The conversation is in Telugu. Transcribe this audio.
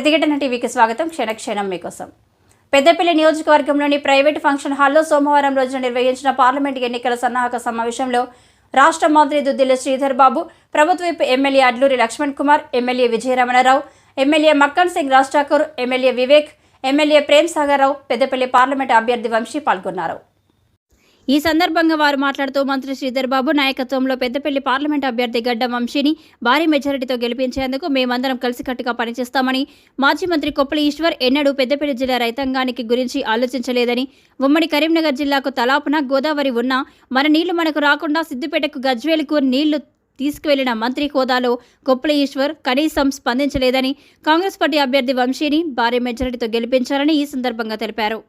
ప్రతిఘటన టీవీకి స్వాగతం. క్షణక్షణం మీకోసం. పెద్దపల్లి నియోజకవర్గంలోని ప్రైవేట్ ఫంక్షన్ హాల్లో సోమవారం రోజున నిర్వహించిన పార్లమెంట్ ఎన్నికల సన్నాహక సమావేశంలో రాష్ట్ర మంత్రి దుద్దిల్ల శ్రీధర్ బాబు, ప్రభుత్వ MLA Adluri Laxman Kumar, MLA Vijayaramanarao, MLA Makkan Singh Raj Thakur, MLA Vivek, MLA Prem Sagar Rao, Peddapalli parliament అభ్యర్థి వంశీ పాల్గొన్నారు. ఈ సందర్భంగా వారు మాట్లాడుతూ మంత్రి శ్రీధర్ బాబు నాయకత్వంలో పెద్దపల్లి పార్లమెంట్ అభ్యర్థి గడ్డం వంశీని భారీ మెజారిటీతో గెలిపించేందుకు మేమందరం కలిసికట్టుగా పనిచేస్తామని, మాజీ మంత్రి కొప్పుల ఈశ్వర్ ఎన్నడూ పెద్దపల్లి జిల్లా రైతాంగానికి గురించి ఆలోచించలేదని, ఉమ్మడి కరీంనగర్ జిల్లాకు తలాపున గోదావరి ఉన్నా మన నీళ్లు మనకు రాకుండా సిద్దిపేటకు గజ్వేలుకు నీళ్లు తీసుకువెళ్లిన మంత్రి హోదాలో కొప్పుల ఈశ్వర్ కనీసం స్పందించలేదని, కాంగ్రెస్ పార్టీ అభ్యర్థి వంశీని భారీ మెజారిటీతో గెలిపించాలని ఈ సందర్భంగా తెలిపారు.